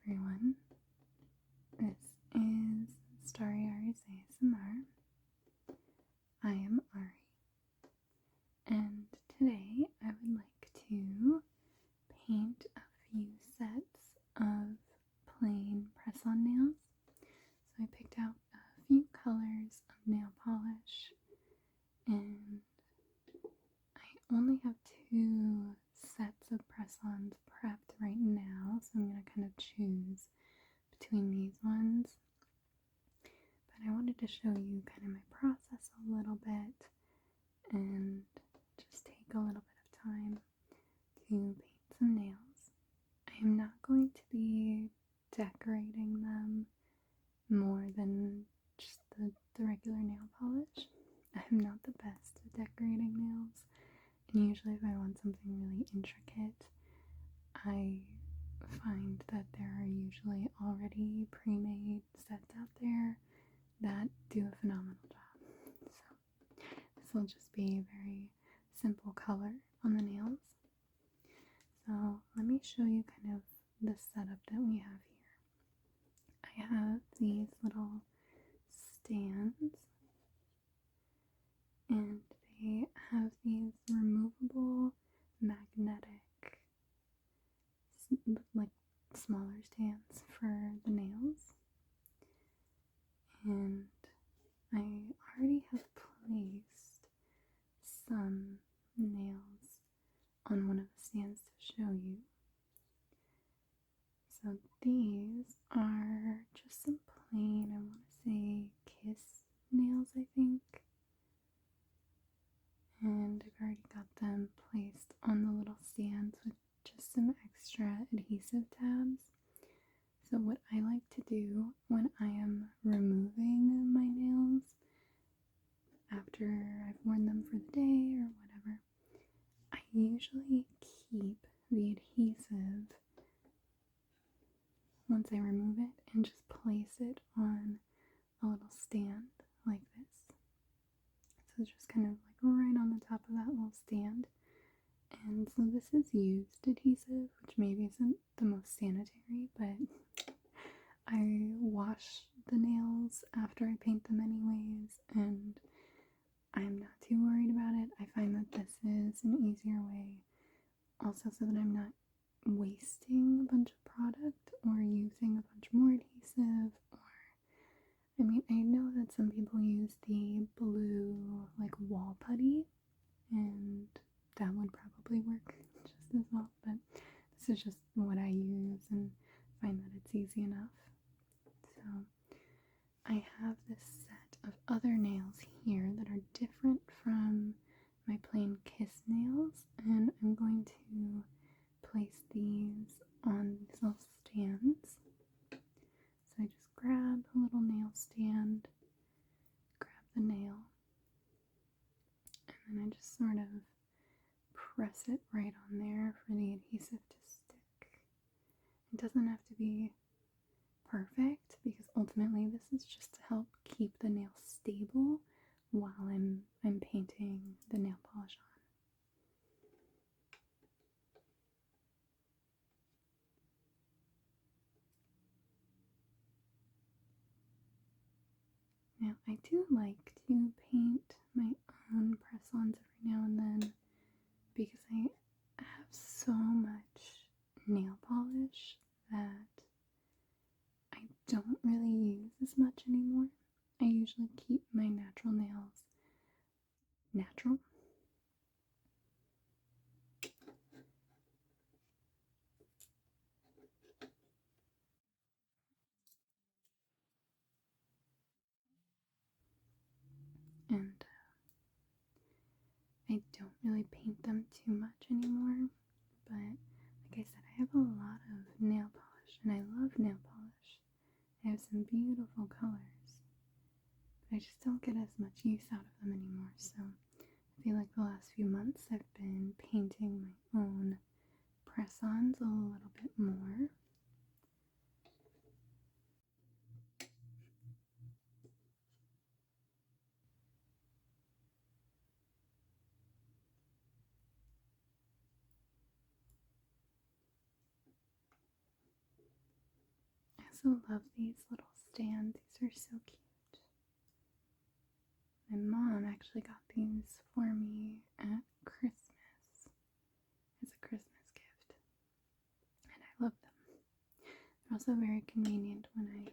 everyone. This is Starry Ari's ASMR. I am Ari, and today I would like to paint a few sets of plain press-on nails. So I picked out a few colors of nail polish, and I only have 2 sets of press-ons prepped right now, so I'm going to kind of choose between these ones. But I wanted to show you kind of my process a little bit and just take a little bit of time to paint some nails. I am not going to be decorating them more than just the regular nail polish. I'm not the best at decorating nails, and usually if I want something really intricate, I find that there are usually already pre-made sets out there that do a phenomenal job. So this will just be a very simple color on the nails. So let me show you kind of the setup that we have here. I have these little stands, and they have these removable magnetic, like smaller stands for the nails. And I already have placed some nails on one of the stands to show you. So these are just some plain, I want to say kiss nails, I think. And I've already got them placed on the little stands with just some extra adhesive tabs. So what I like to do when I am removing my nails after I've worn them for the day or whatever, I usually keep the adhesive once I remove it and just place it on a little stand like this. So it's just kind of like right on the top of that little stand. And so this is used adhesive, which maybe isn't the most sanitary, but I wash the nails after I paint them anyways, and I'm not too worried about it. I find that this is an easier way also so that I'm not wasting a bunch of product or using a bunch more adhesive, or I mean, I know that some people use the blue like wall putty, and that would probably work just as well, but this is just what I use and find that it's easy enough. So I have this set of other nails here that are different from my plain kiss nails, and I'm going to place these on these little stands. So I just grab a little nail stand, grab the nail, and then I just sort of press it right on there for the adhesive to stick. It doesn't have to be perfect because ultimately this is just to help keep the nail stable while I'm painting the nail polish on. Now I do like to paint my own press-ons every now and then because I have so much nail polish that I don't really use as much anymore. I usually keep my natural nails natural. And I don't really paint them too much anymore, but like I said, I have a lot of nail polish, and I love nail polish. I have some beautiful colors, but I just don't get as much use out of them anymore, so I feel like the last few months I've been painting my own press-ons a little bit more. also love these little stands. These are so cute. My mom actually got these for me at Christmas as a Christmas gift, and I love them. They're also very convenient when I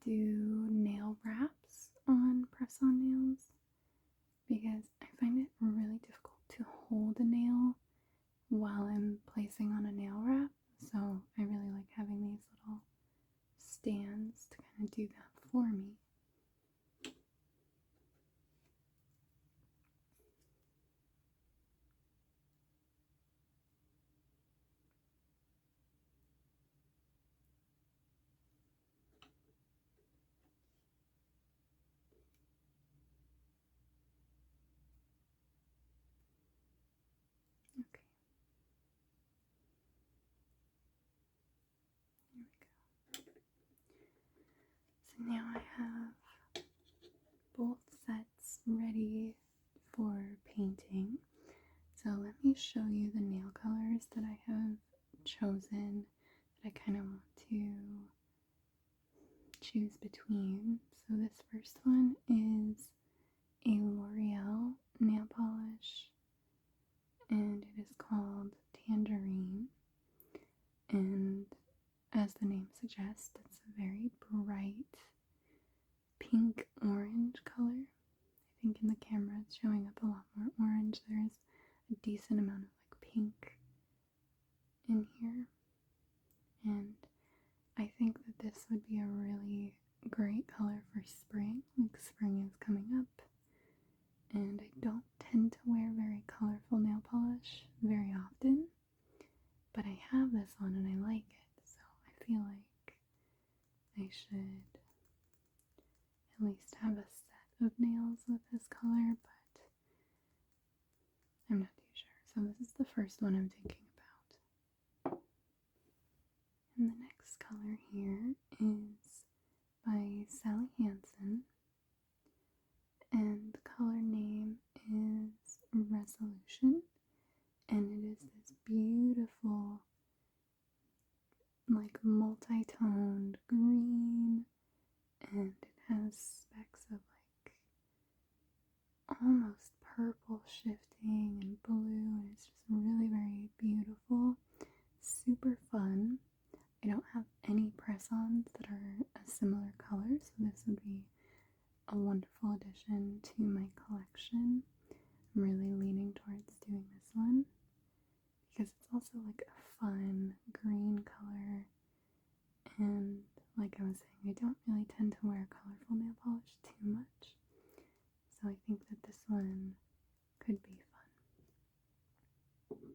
do nail wraps on press-on nails, because I find it really difficult to hold a nail while I'm placing on a nail wrap. So I really like having these little stands to kind of do that for me. Okay. Here we go. So now I have both sets ready for painting. So let me show you the nail colors that I have chosen that I kind of want to choose between. So this first one is a L'Oreal nail polish, and it is called Tangerine. And as the name suggests, it's a very bright pink orange color. I think in the camera it's showing up a lot more orange. There is a decent amount of like pink in here, and I think that this would be a really great color for spring. Like spring is coming up, and I don't tend to wear very colorful nail polish very often, but I have this on and I like it, so I feel like I should at least have a set of nails with this color, but I'm not too sure. So this is the first one I'm thinking about. And the next color here is by Sally Hansen, and the color name is Resolution, and it is this beautiful like multi-toned green, and it has specks of like almost purple shifting and blue, and it's just really very beautiful, super fun. I don't have any press-ons that are a similar color, so this would be a wonderful addition to my collection. I'm really leaning towards doing this one because it's also like a fun green color, and like I was saying, I don't really tend to wear colorful nail polish too much, so I think that this one could be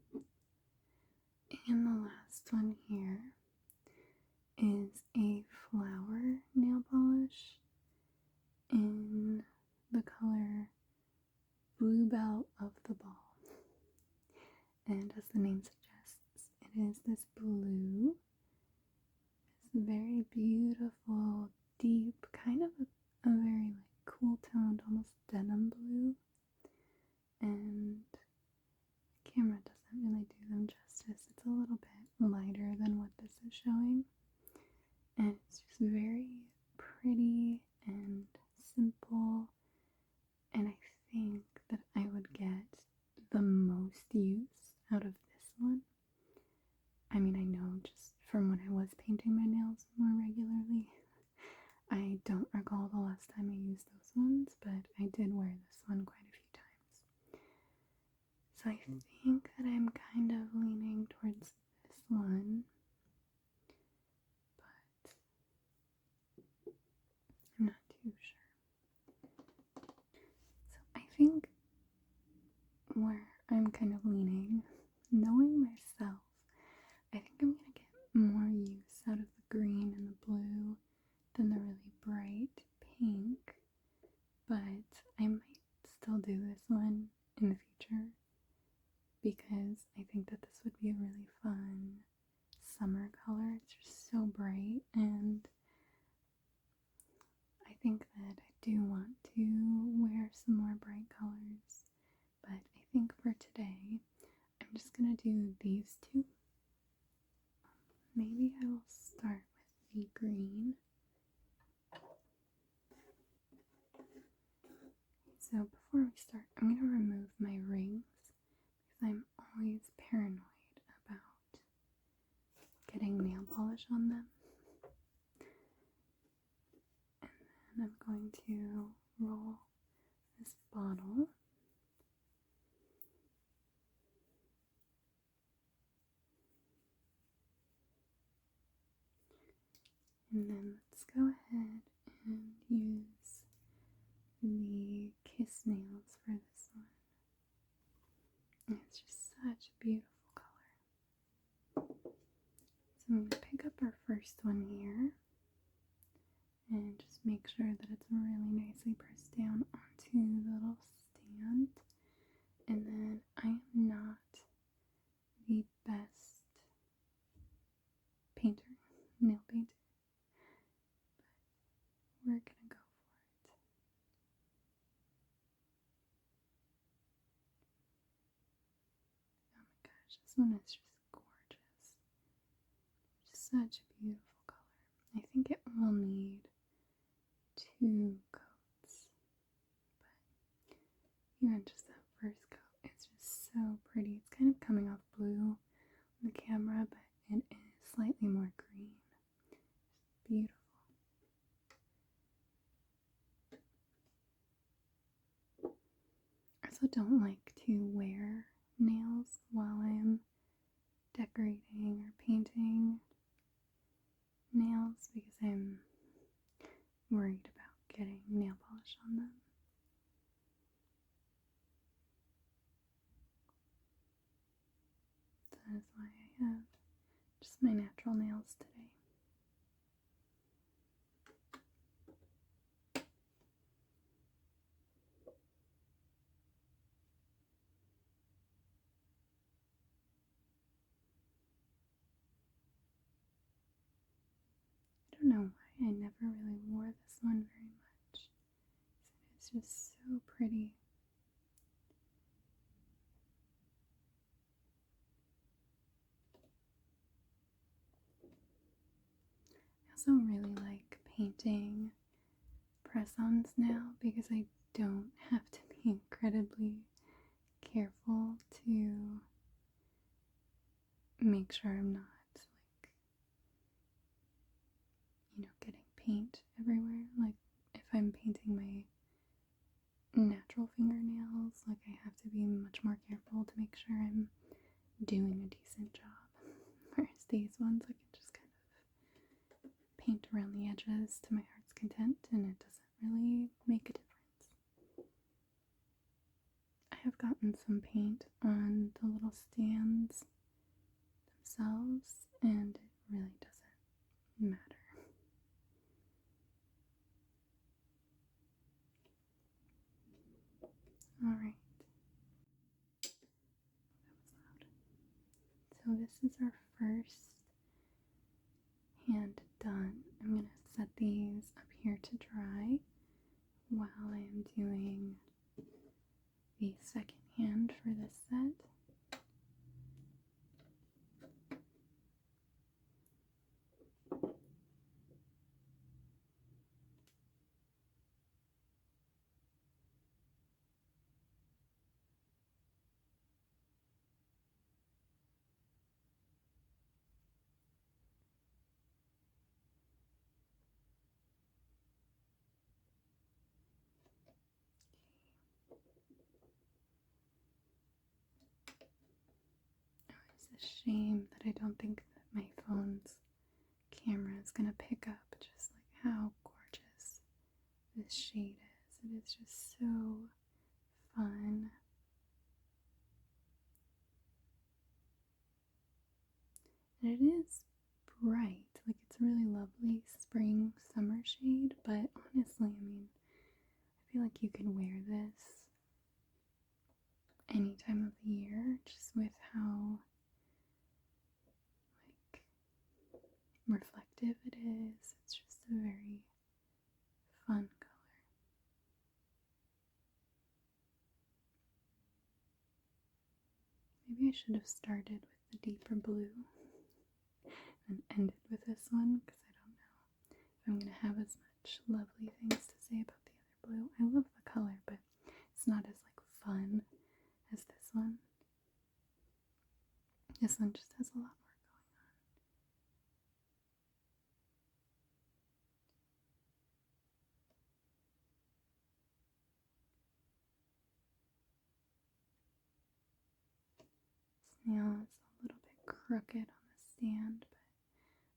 fun. And the last one here is a flower nail polish in the color Bluebell of the Ball. And as the name suggests, it is this blue, this very beautiful, deep, kind of a very like cool toned, almost denim blue. And the camera doesn't really do them justice. It's a little bit lighter than what this is showing. And it's just very pretty and simple, and I think that I would get the most use out of this one. I mean, I know just from when I was painting my nails more regularly, I don't recall the last time I used those ones, but I did wear this one quite a few times. So I think that I'm kind of leaning towards this one, but I'm not too sure. So I think where I'm kind of leaning, knowing myself, I think I'm going to get more use out of the green and the blue than the really bright pink, but I might still do this one in the future because I think that this would be a really fun summer color. It's just so bright, and I think that I do want to wear some more bright colors, but I think for today I'm just gonna do these two. Maybe I will start leafy green. So before we start, I'm going to remove my rings because I'm always paranoid about getting nail polish on them. And then I'm going to roll this bottle. And then let's go ahead and use the Kiss nails for this one. And it's just such a beautiful color. So I'm going to pick up our first one here and just make sure that it's really nicely pressed down onto the little stand. And then I am not the best painter, nail painter, but we're gonna go for it. Oh my gosh, this one is just gorgeous. Just such a beautiful color. I think it will need 2 coats, but even just that first coat, it's just so pretty. It's kind of coming off blue on the camera, but it is slightly more green. Just beautiful. I also don't like to wear nails while I am decorating or painting nails because I'm worried about getting nail polish on them. So that is why I have just my natural nails today. I don't know why I never really wore this one very much. It's just so pretty. I also really like painting press-ons now because I don't have to be incredibly careful to make sure I'm not getting paint everywhere. Like if I'm painting my natural fingernails, like I have to be much more careful to make sure I'm doing a decent job. Whereas these ones, I can just kind of paint around the edges to my heart's content and it doesn't really make a difference. I have gotten some paint on the little stands themselves and it really doesn't matter. Alright. That was loud. So this is our first hand done. I'm going to set these up here to dry while I am doing the second hand for this set. It's a shame that I don't think that my phone's camera is going to pick up just like how gorgeous this shade is. It is just so fun. And it is bright, like it's a really lovely spring summer shade, but honestly, I mean, I feel like you can wear this any time of the year just with how like reflective it is. It's just a very fun color. Maybe I should have started with the deeper blue and ended with this one because I don't know. I'm going to have as much lovely things to say about the other blue. I love the color, but it's not as like fun as this one. This one just has a lot more going on. This nail is a little bit crooked on the stand,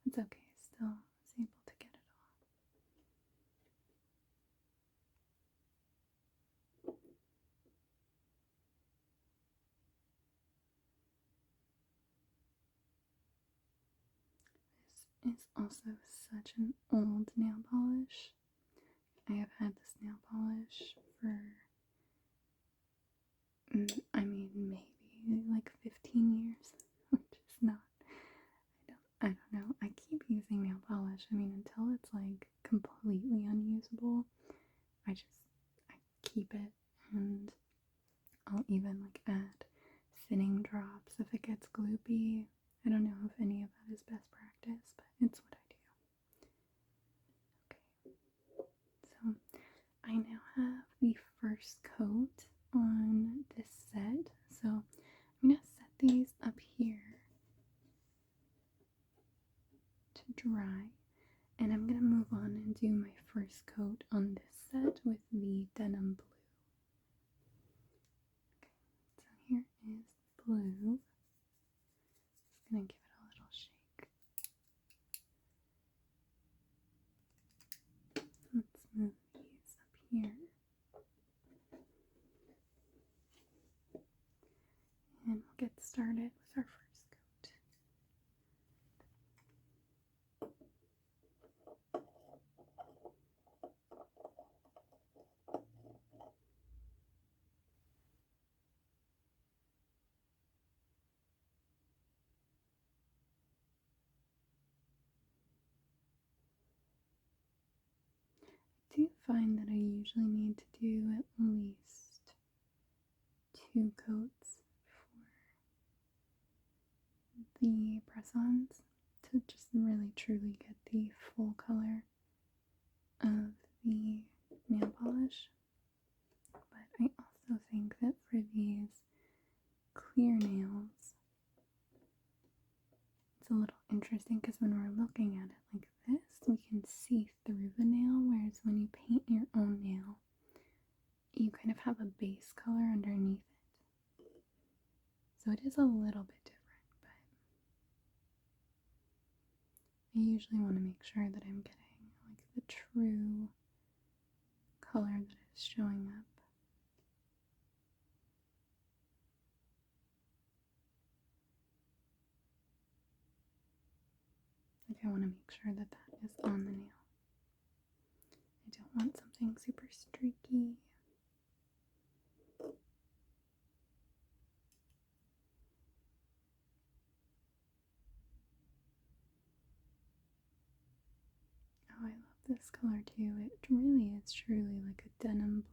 but it's okay. Still was able to get it all. This is also such an old nail polish. I have had this nail polish for, I mean, maybe like 15 years, which is not, I don't know. I keep using nail polish. I mean, until it's like completely unusable, I keep it, and I'll even like add thinning drops if it gets gloopy. I don't know if any of that is best practice, but it's what I do. Okay, so I now have the first coat on this set, so I'm gonna set these up here to dry, and I'm gonna move on and do my first coat on this set with the denim blue. Okay, so here is blue. Just gonna give it a little shake. Let's move these up here. And we'll get started with our first coat. I do find that I usually need to do at least 2 coats for the press-ons to just really truly get the full color of the nail polish. But I also think that for these clear nails, it's a little interesting because when we're looking at it like this, we can see through the nail, whereas when you paint your own nail, you kind of have a base color underneath it. So it is a little bit different, but I usually want to make sure that I'm getting like the true color that is showing up. Like I want to make sure that that is on the nail. I don't want something super streaky. Oh, I love this color too. It really is truly like a denim blue.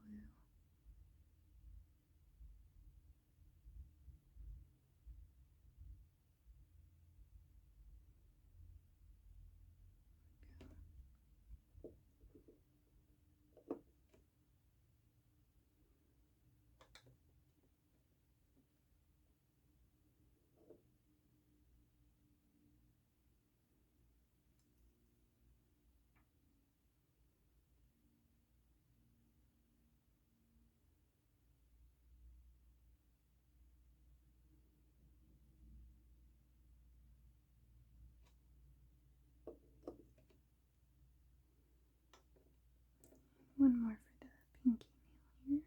One more for the pinky nail here.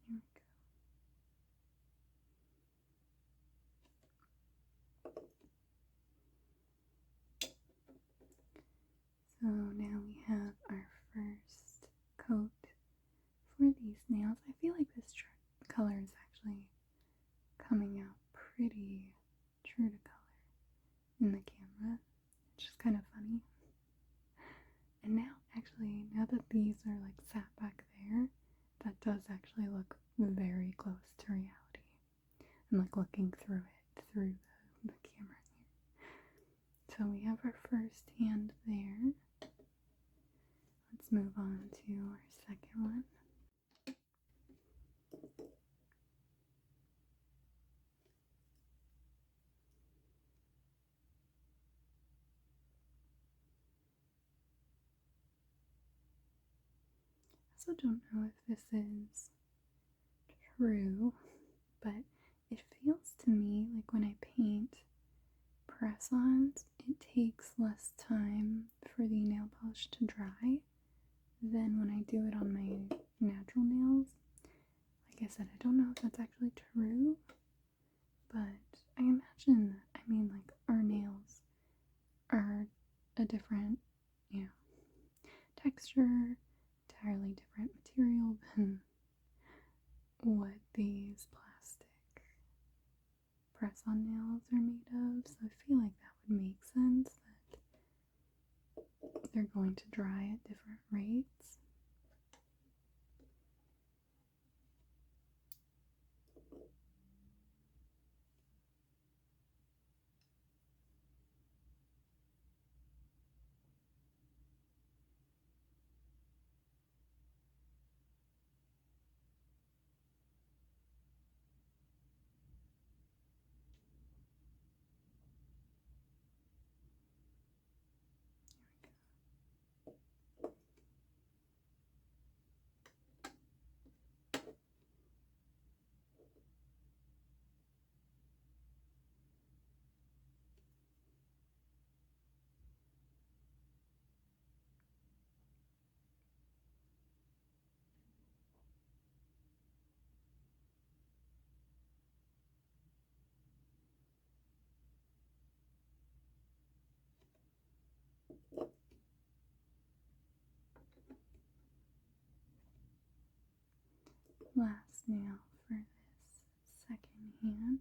Here we go. So now we have our first coat for these nails. I feel like this color is actually coming out pretty true to color in the camera, which is kind of funny. And now fact that these are like sat back there, that does actually look very close to reality. I'm like looking through it, through the camera here. So we have our first hand there. Let's move on to our second one. I also don't know if this is true, but it feels to me like when I paint press-ons, it takes less time for the nail polish to dry than when I do it on my natural nails. Like I said, I don't know if that's actually true, but I imagine that, I mean, like, our nails are a different, texture, entirely different material than what these plastic press-on nails are made of, so I feel like that would make sense that they're going to dry at different rates. Last nail for this second hand.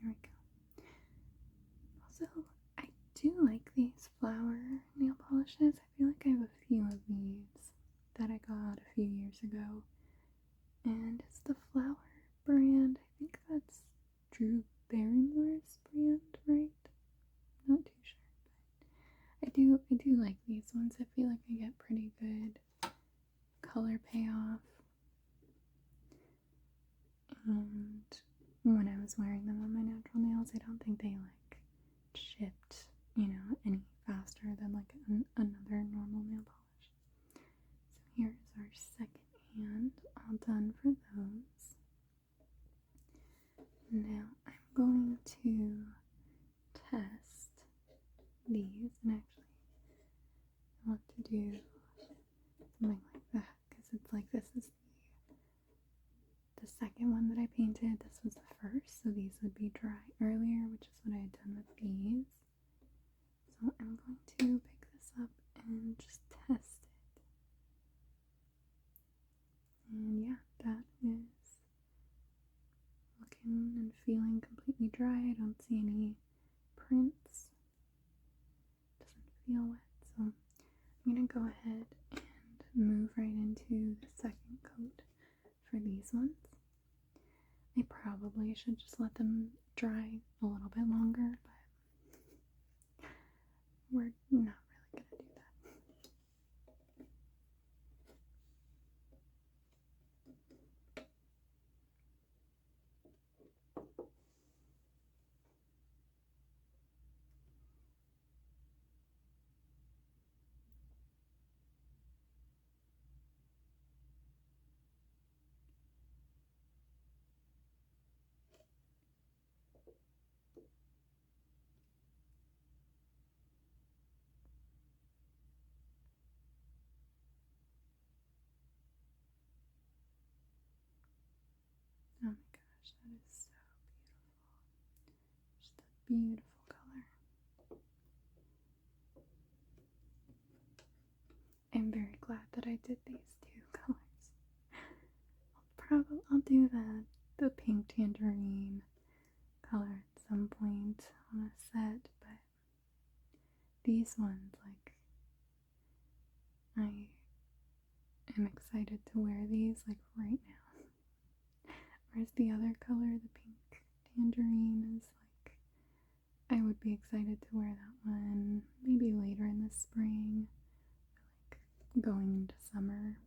Here we go. Also, I do like these flower nail polishes. I feel like I have a few of these that I got a few years ago. And it's the Flower brand. I think that's Drew Barrymore's brand, right? Not too sure, but I do like these ones. I feel like I get pretty good color payoff. And when I was wearing them on my natural nails, I don't think they like chipped, any faster than like another normal nail polish. So here's our second hand, all done for those. Now I'm going to test these, and actually I want to do something like that because it's like this is the second one that I painted. This was the first, so these would be dry earlier, which is what I had done with these. So I'm going to pick this up and just test it. And yeah, that is looking and feeling completely dry. I don't see any prints. Doesn't feel wet, so I'm gonna go ahead and move right into the second coat for these ones. I probably should just let them dry a little bit longer, but we're not really gonna do that. Oh my gosh, that is so beautiful. Just a beautiful color. I'm very glad that I did these two colors. I'll do the pink tangerine color at some point on a set, but these ones, like, I am excited to wear these like right now. Whereas the other color, the pink tangerine, is like, I would be excited to wear that one maybe later in the spring, or like going into summer.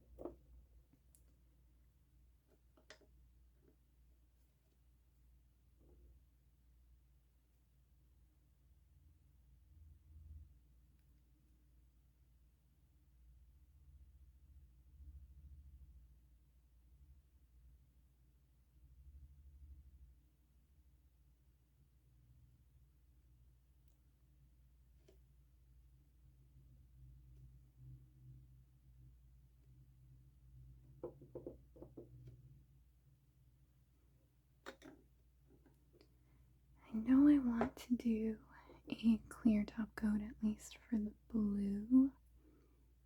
I know I want to do a clear top coat at least for the blue,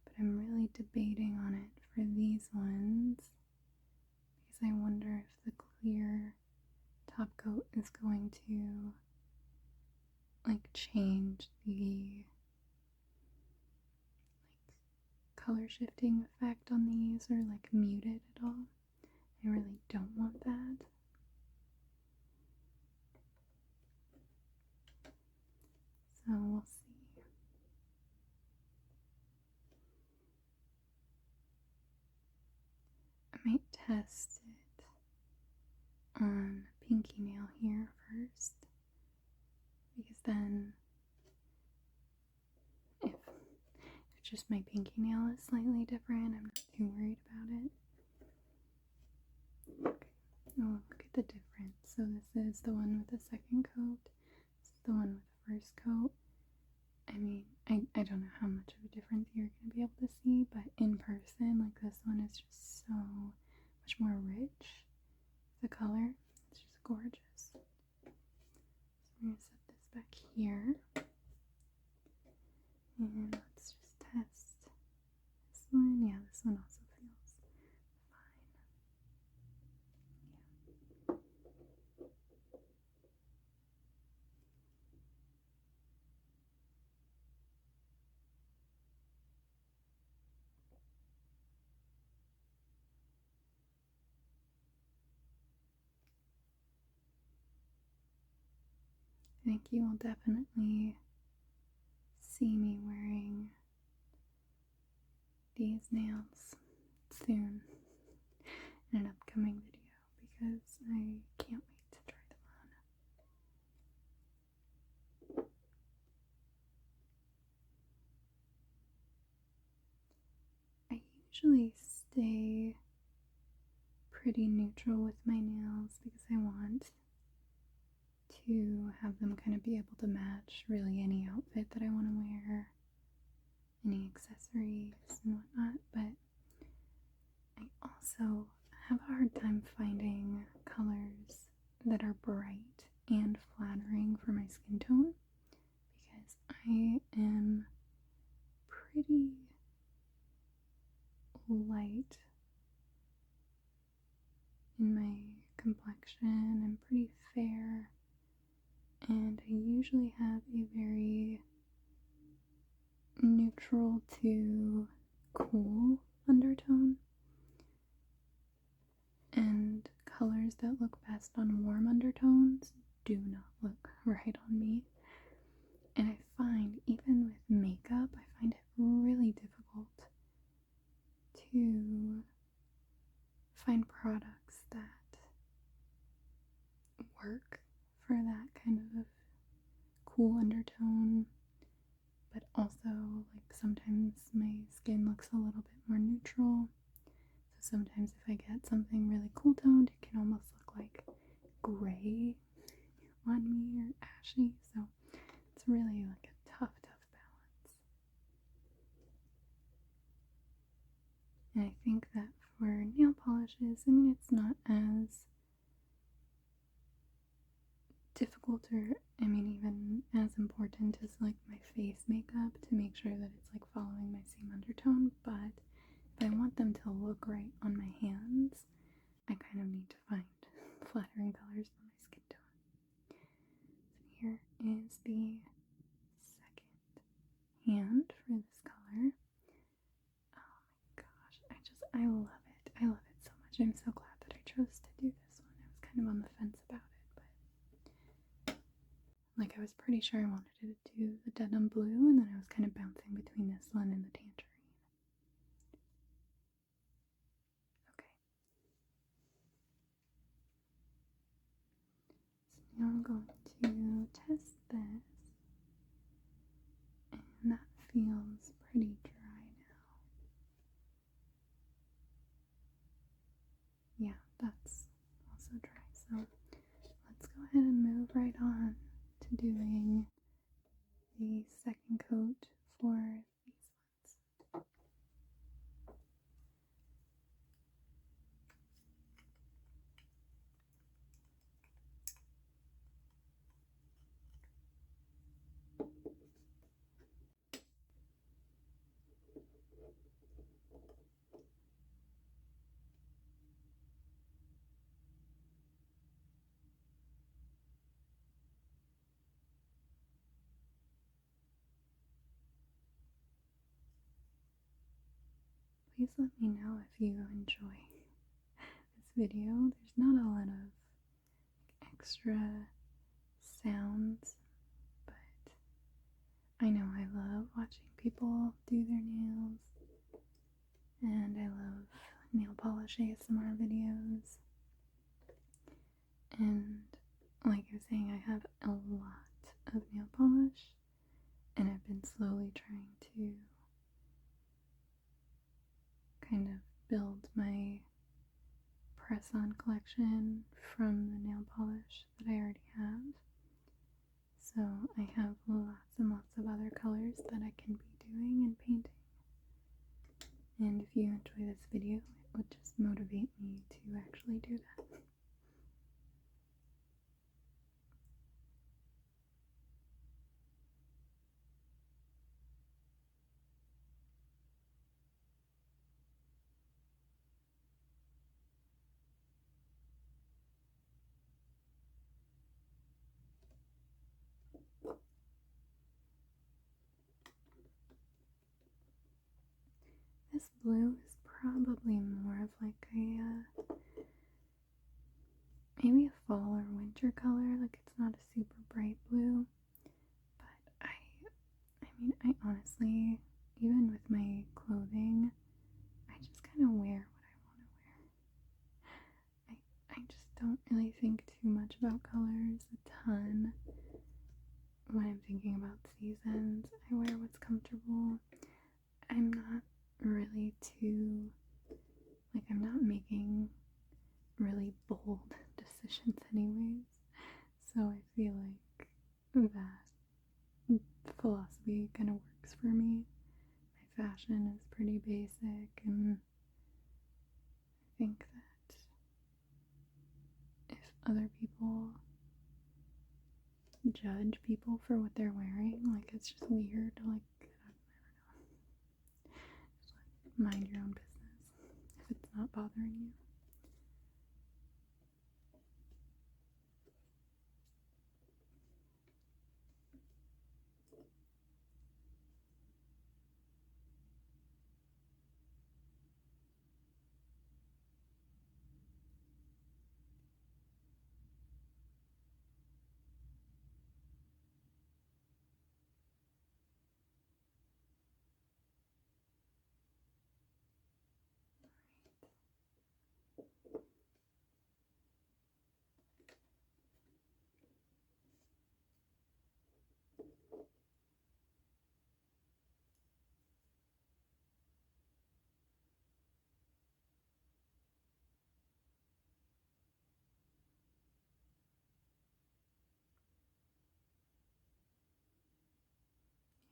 but I'm really debating on it for these ones because I wonder if the clear top coat is going to like change the like color shifting effect on these or like mute it at all. I really don't want that. So we'll see. I might test it on pinky nail here first, because then if just my pinky nail is slightly different, I'm not too worried about it. Okay. Oh, look at the difference. So this is the one with the second coat. This is the one with the first coat. I mean, I don't know how much of a difference you're going to be able to see, but in person, like this one is just so much more rich. The color, it's just gorgeous. So I'm going to set this back here. And let's just test this one. Yeah, this one also feels fine. I think you will definitely see me wearing these nails soon in an upcoming video because I can't wait to try them on. I usually stay pretty neutral with my nails because I want to have them kind of be able to match really any outfit that I want to wear, any accessories and whatnot, but I also have a hard time finding colors that are bright and flattering for my skin tone because I am pretty light in my complexion. I'm pretty fair, and I usually have a very neutral to cool undertone, and colors that look best on warm undertones do not look right on me. And I find even with makeup, I find it really difficult to find products that work for that kind of cool undertone, but also like sometimes my skin looks a little bit more neutral. So sometimes if I get something really cool toned, it can almost look like gray on me or ashy. So it's really like a tough balance. And I think that for nail polishes, I mean, it's not as difficult, or I mean even as important as like my face makeup, to make sure that it's like following my same undertone. But if I want them to look right on my hands, I kind of need to find flattering colors for my skin tone. So here is the second hand for this color. Oh my gosh, I love it. I love it so much. I'm so glad that I chose to do this one. I was kind of on the fence about it, but like I was pretty sure I wanted to do the denim blue, and then I was kind of bouncing between this one and the tangerine. Okay. So now I'm going to test this, and that feels pretty dry now. Yeah, that's also dry. So let's go ahead and move right on to doing the second coat for these ones. Please let me know if you enjoy this video. There's not a lot of extra sounds, but I know I love watching people do their nails, and I love nail polish ASMR videos. And like I was saying, I have a lot of nail polish, and I've been slowly trying to kind of build my press-on collection from the nail polish that I already have. So I have lots and lots of other colors that I can be doing and painting. And if you enjoy this video, it would just motivate me to actually do that. This blue is probably more of like a, maybe a fall or winter color. Like it's not a super bright blue, but I mean, I honestly, even with my clothing, I just kind of wear what I want to wear. I just don't really think too much about colors a ton when I'm thinking about seasons. I wear what's comfortable. I'm not really too, like, I'm not making really bold decisions anyways, so I feel like that philosophy kind of works for me. My fashion is pretty basic, and I think that if other people judge people for what they're wearing, like, it's just weird. Like, I don't know. Just like, mind your own business if it's not bothering you.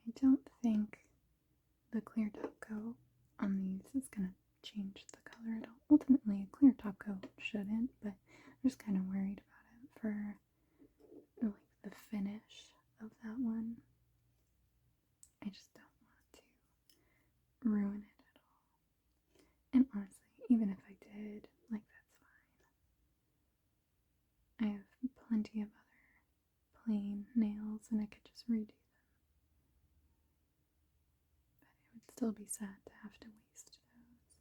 I don't think the clear top coat on these is going to change the color at all. Ultimately, a clear top coat shouldn't, but I'm just kind of worried about it for plenty of other plain nails and I could just redo them. But it would still be sad to have to waste those.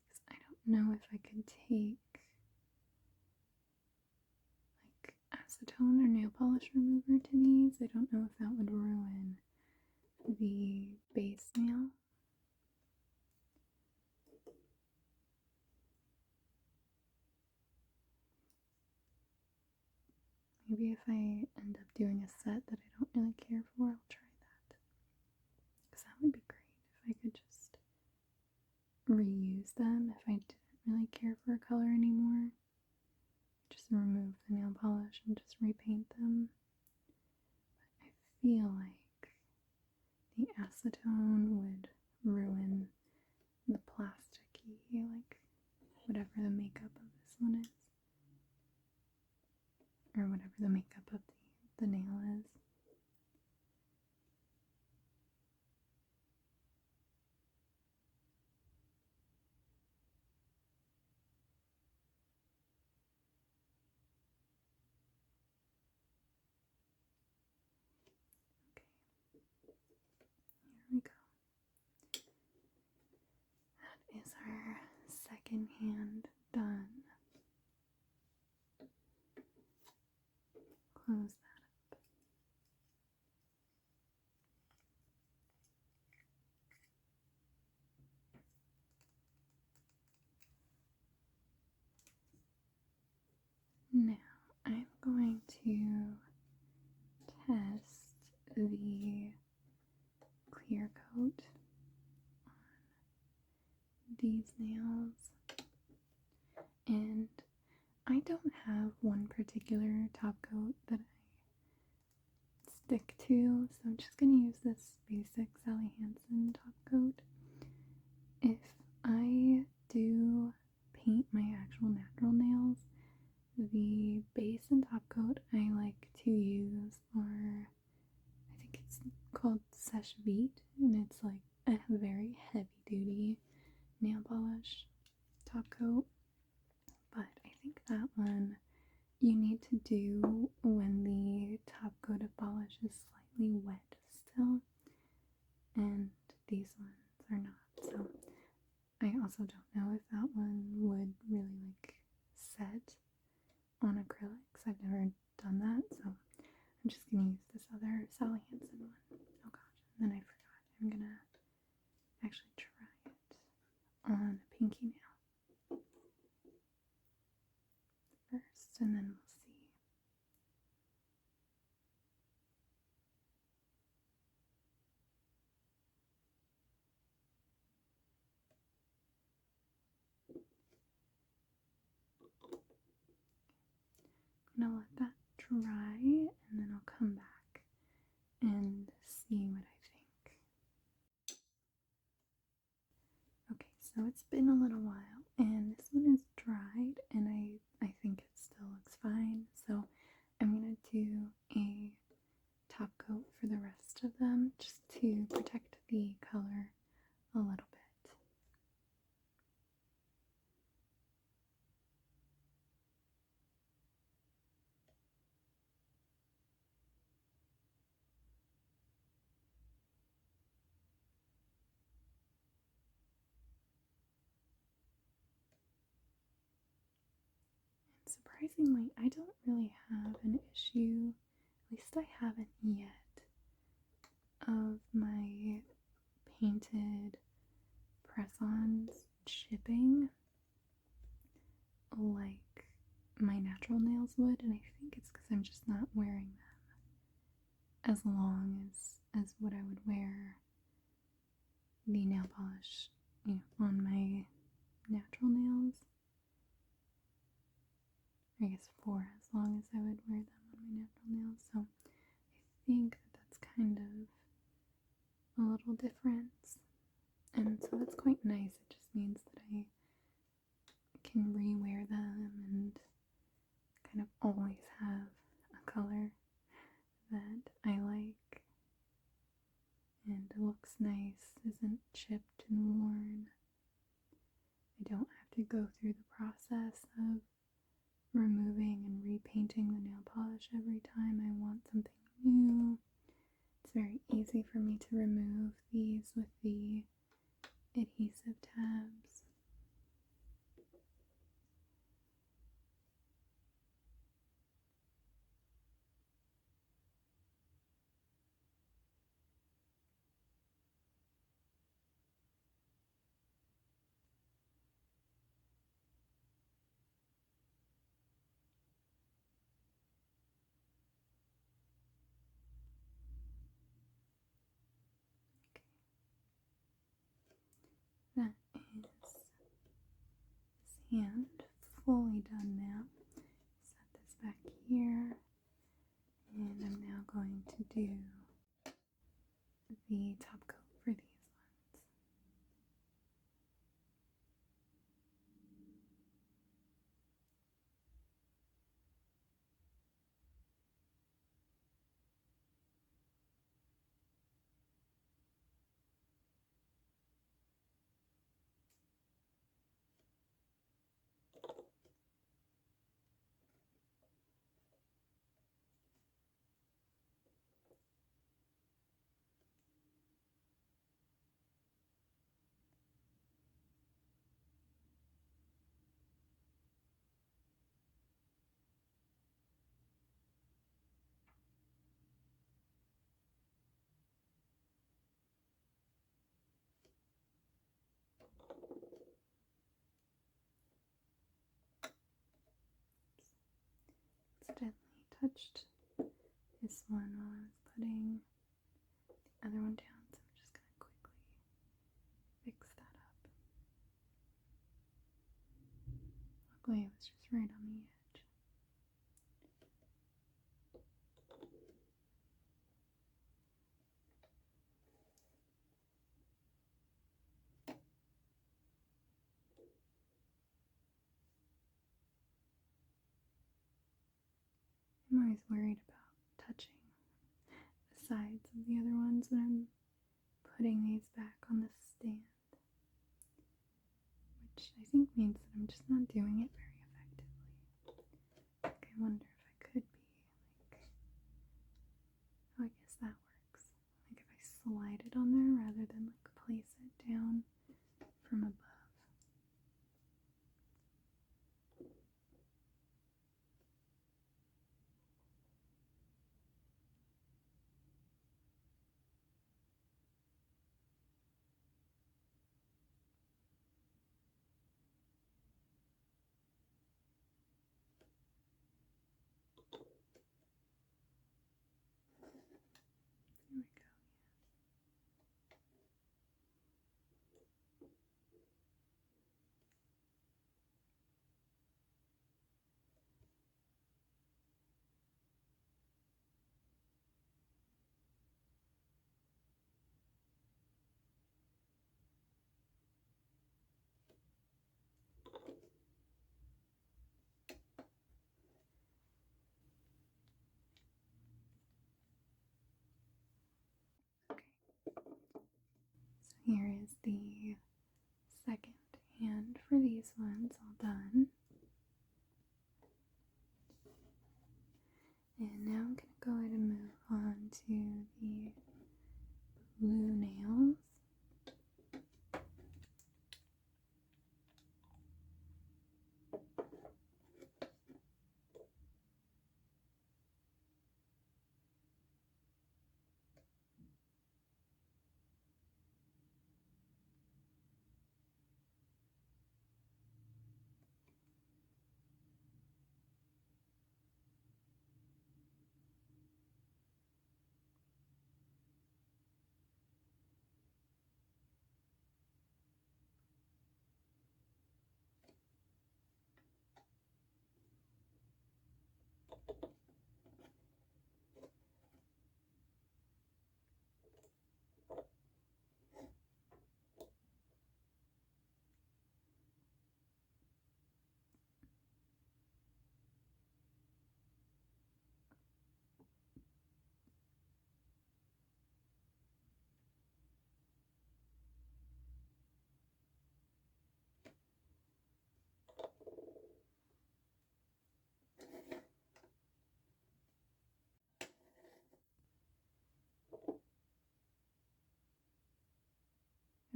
Because I don't know if I could take like acetone or nail polish remover to these. I don't know if that would ruin the base nail. Maybe if I end up doing a set that I don't really care for, I'll try that. Because that would be great if I could just reuse them if I didn't really care for a color anymore. Just remove the nail polish and just repaint them. But I feel like the acetone would ruin the plasticky, like whatever the makeup of this one is. Or whatever the makeup of the nail is. Okay, here we go. That is our second hand done. Close that up. Now I'm going to test the clear coat on these nails, and I don't have one particular top coat that I stick to, so I'm just going to use this basic Sally Hansen top coat. If I do paint my actual natural nails, the base and top coat I like to use are, I think it's called Seche Vite, and it's like a very heavy duty nail polish top coat. But I think that one you need to do when the top coat of polish is slightly wet still, and these ones are not. So I also don't know if that one would really like set on acrylics. I've never done that, so I'm just gonna use this other Sally Hansen one. Oh gosh, and then I forgot. I'm gonna actually try it on a pinky nail first, and then we'll see. I'm gonna let that dry, and then I'll come back and see what I think. Okay, so it's been a little while, and this one is dried, and I think it still looks fine. So I'm gonna do a top coat for the rest of them just to protect the color a little bit. And surprisingly, I don't really have an issue, at least I haven't yet, of my painted press-ons chipping like my natural nails would, and I think it's because I'm just not wearing them as long as what I would wear the nail polish, on my natural nails. I guess for as long as I would wear them on my natural nails. So I think that that's kind of a little difference, and so that's quite nice. It just means that I can re-wear them and kind of always have a color that I like and it looks nice, isn't chipped and worn. I don't have to go through the process of removing and repainting the nail polish brush every time I want something new. It's very easy for me to remove these with the adhesive tabs. That is this hand fully done now. Set this back here, and I'm now going to do the top coat for these ones. Accidentally touched this one while I was putting the other one down, so I'm just going to quickly fix that up. Luckily, it was just right on the edge. I'm always worried about touching the sides of the other ones when I'm putting these back on the stand, which I think means that I'm just not doing it very effectively. Like, I wonder if I could be like, oh, I guess that works. Like if I slide it on there rather than like place it down from above. There we go. Okay. So here is the second hand for these ones all done. And now I'm going to go ahead and move on to the blue nails.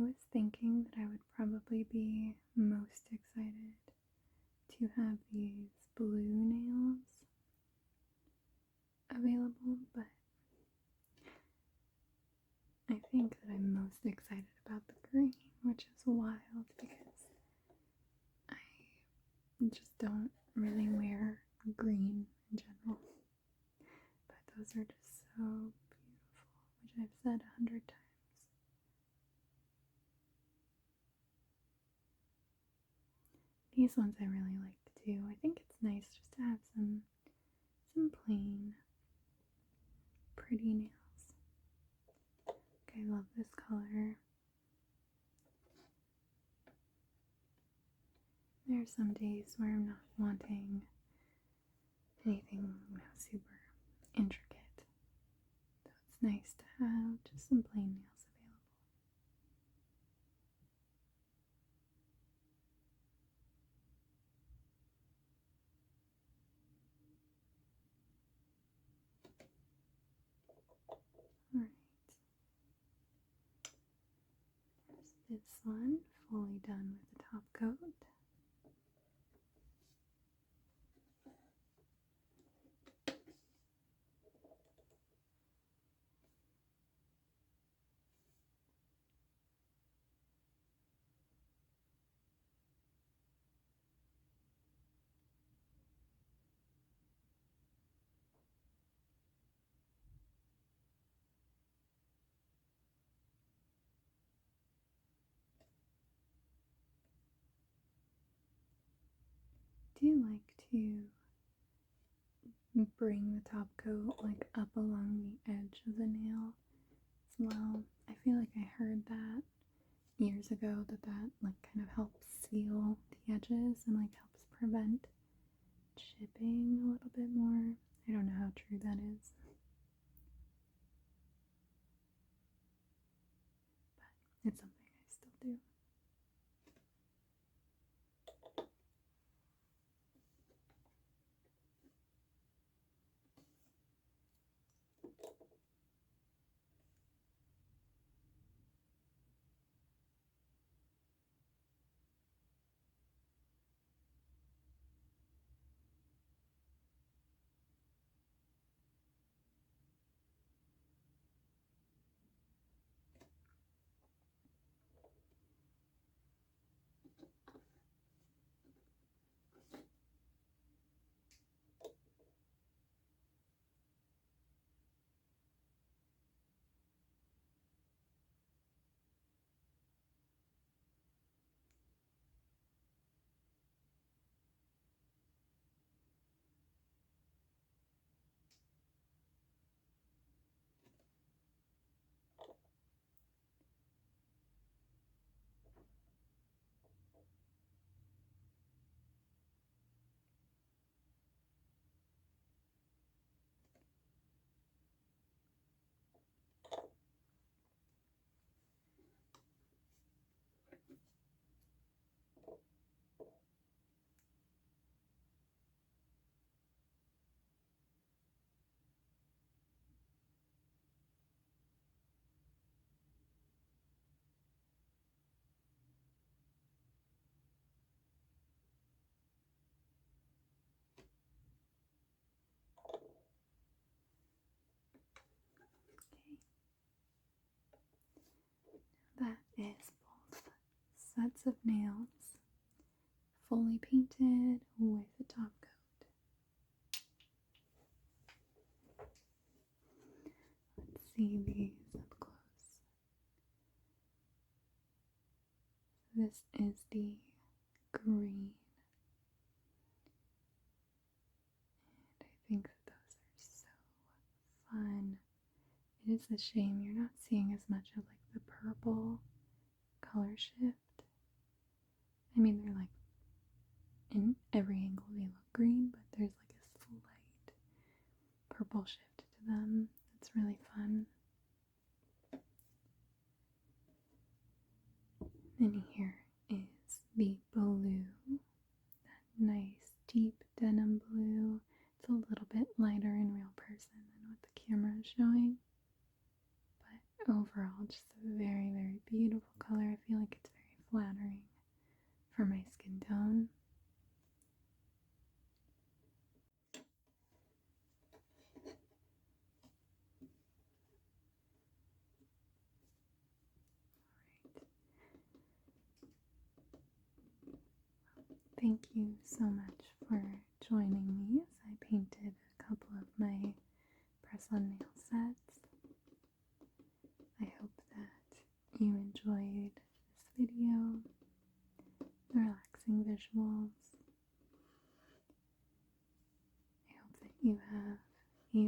I was thinking that I would probably be most excited to have these blue nails available, but I think that I'm most excited about the green, which is wild because I just don't really wear green in general. But those are just so beautiful, which I've said 100 times. These ones I really like too. I think it's nice just to have some plain, pretty nails. Okay, I love this color. There are some days where I'm not wanting anything, super intricate. So it's nice to have just some plain nails available. Alright. There's this one, fully done with the top coat. Do you like to bring the top coat like up along the edge of the nail as well? I feel like I heard that years ago that like kind of helps seal the edges and like helps prevent chipping a little bit more. I don't know how true that is, but it's something I still do. That is both sets of nails fully painted with a top coat. Let's see these up close. This is the green. And I think that those are so fun. It is a shame you're not seeing as much of like the purple color shift. I mean, they're like in every angle they look green, but there's like a slight purple shift to them. It's really fun. And here is the blue, that nice deep denim blue. It's a little bit lighter in real person than what the camera is showing, but overall, just a very, very beautiful color. I feel like it's very flattering for my skin tone. Thank you so much for joining me as I painted a couple of my press-on nail sets. I hope that you enjoyed this video, the relaxing visuals. I hope that you have a